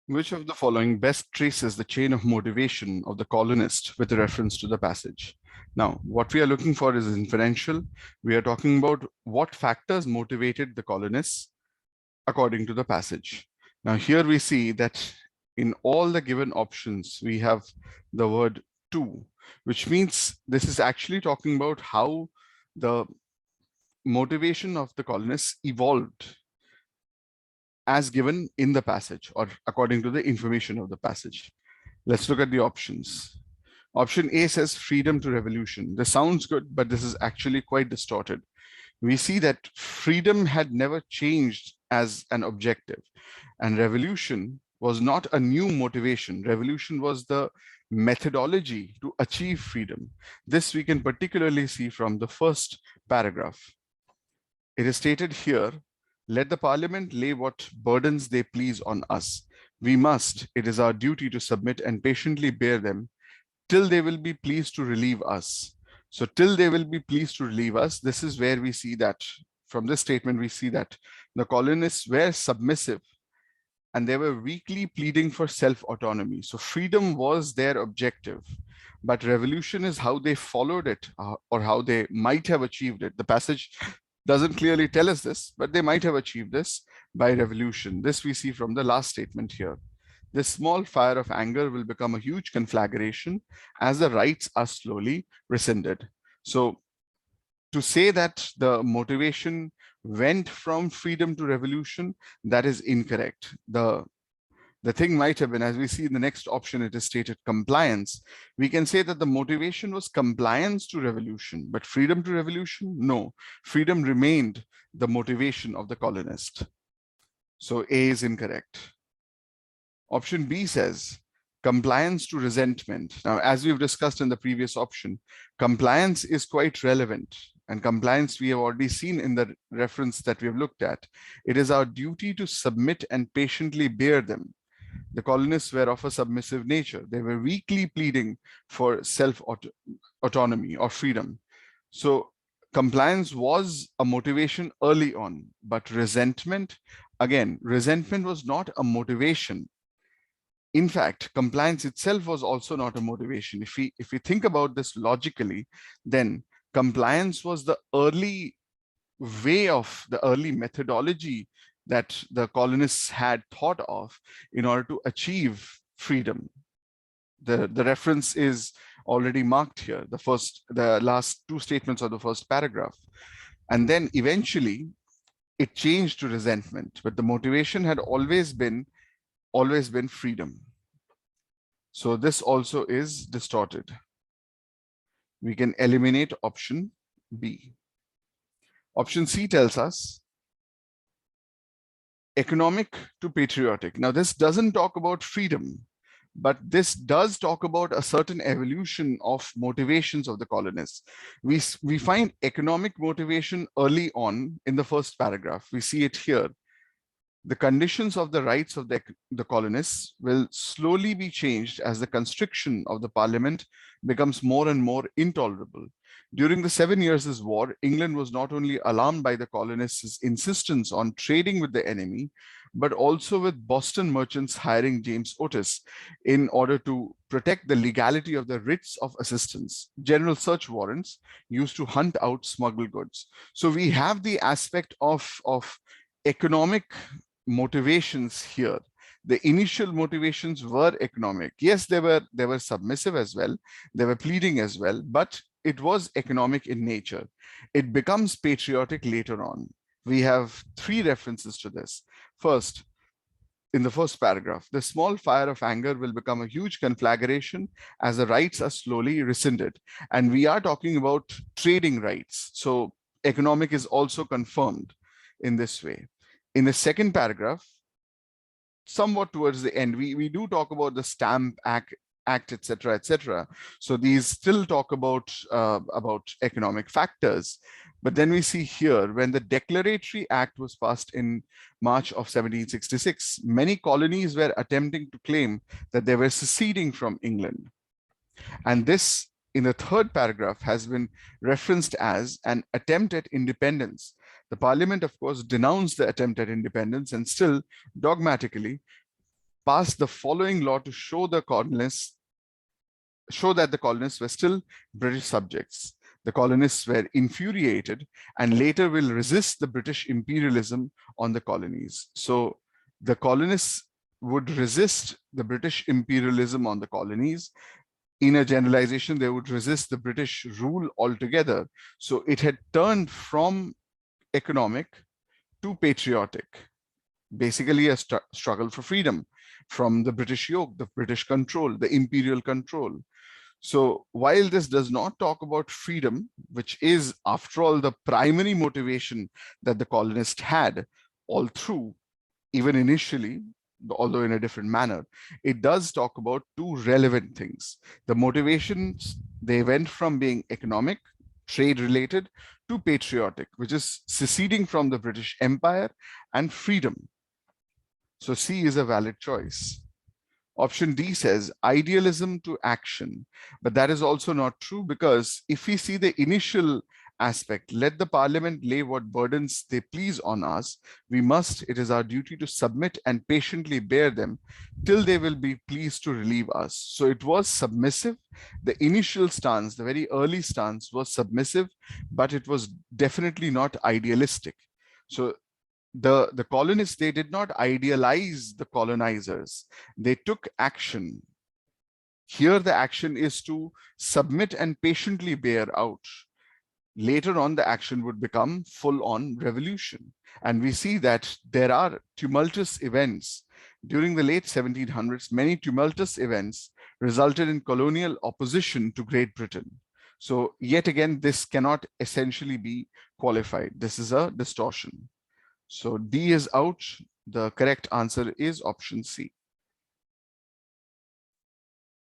Which of the following best traces the chain of motivation of the colonist with reference to the passage? Now, what we are looking for is inferential. We are talking about what factors motivated the colonists according to the passage. Now, here we see that in all the given options, we have the word to, which means this is actually talking about how the motivation of the colonists evolved as given in the passage or according to the information of the passage. Let's look at the options. Option A says freedom to revolution. This sounds good, but this is actually quite distorted. We see that freedom had never changed as an objective, and revolution was not a new motivation. Revolution was the methodology to achieve freedom. This we can particularly see from the first paragraph. It is stated here, let the parliament lay what burdens they please on us. We must, it is our duty to submit and patiently bear them till they will be pleased to relieve us. So till they will be pleased to relieve us, this is where we see that, from this statement, we see that the colonists were submissive and they were weakly pleading for self-autonomy. So freedom was their objective, but revolution is how they followed it or how they might have achieved it. The passage doesn't clearly tell us this, but they might have achieved this by revolution. This we see from the last statement here. This small fire of anger will become a huge conflagration as the rights are slowly rescinded. So to say that the motivation went from freedom to revolution, that is incorrect. The thing might have been, as we see in the next option, it is stated compliance. We can say that the motivation was compliance to revolution, but freedom to revolution, no. Freedom remained the motivation of the colonist. So A is incorrect. Option B says compliance to resentment. Now, as we've discussed in the previous option, compliance is quite relevant. And compliance we have already seen in the reference that we have looked at. It is our duty to submit and patiently bear them. The colonists were of a submissive nature. They were weakly pleading for self-autonomy or freedom. So compliance was a motivation early on, but resentment, again, resentment was not a motivation. In fact, compliance itself was also not a motivation. If we think about this logically, then compliance was the early way of the early methodology that the colonists had thought of in order to achieve freedom. The reference is already marked here, the last two statements of the first paragraph. And then eventually it changed to resentment, but the motivation had always been freedom. So this also is distorted. We can eliminate option B. Option C tells us economic to patriotic. Now, this doesn't talk about freedom, but this does talk about a certain evolution of motivations of the colonists. We find economic motivation early on in the first paragraph. We see it here. The conditions of the rights of the colonists will slowly be changed as the constriction of the parliament becomes more and more intolerable. During the 7 Years' War, England was not only alarmed by the colonists' insistence on trading with the enemy, but also with Boston merchants hiring James Otis in order to protect the legality of the writs of assistance. General search warrants used to hunt out smuggled goods. So we have the aspect of economic motivations here. The initial motivations were economic. Yes, they were submissive as well. They were pleading as well, but it was economic in nature. It becomes patriotic later on. We have three references to this. First, in the first paragraph, the small fire of anger will become a huge conflagration as the rights are slowly rescinded. And we are talking about trading rights. So economic is also confirmed in this way. In the second paragraph, somewhat towards the end, we do talk about the Stamp Act, etc., etc. So these still talk about economic factors. But then we see here, when the Declaratory Act was passed in March of 1766, many colonies were attempting to claim that they were seceding from England. And this, in the third paragraph, has been referenced as an attempt at independence. The parliament, of course, denounced the attempt at independence and still dogmatically passed the following law to show that the colonists were still British subjects. The colonists were infuriated and later will resist the British imperialism on the colonies. So the colonists would resist the British imperialism on the colonies. In a generalization, they would resist the British rule altogether. So it had turned from economic to patriotic, basically a struggle for freedom from the British yoke, the British control, the imperial control. So while this does not talk about freedom, which is, after all, the primary motivation that the colonists had all through, even initially, although in a different manner, it does talk about two relevant things. The motivations, they went from being economic, trade related, to patriotic, which is seceding from the British Empire and freedom. So C is a valid choice. Option D says idealism to action, but that is also not true, because if we see the initial aspect, let the parliament lay what burdens they please on us, it is our duty to submit and patiently bear them till they will be pleased to relieve us. So it was submissive. The initial stance, the very early stance, was submissive, but it was definitely not idealistic. So the colonists, they did not idealize the colonizers. They took action. Here, the action is to submit and patiently bear out. Later on, the action would become full-on revolution. And we see that there are tumultuous events. During the late 1700s, many tumultuous events resulted in colonial opposition to Great Britain. So yet again, this cannot essentially be qualified. This is a distortion. So D is out. The correct answer is option C.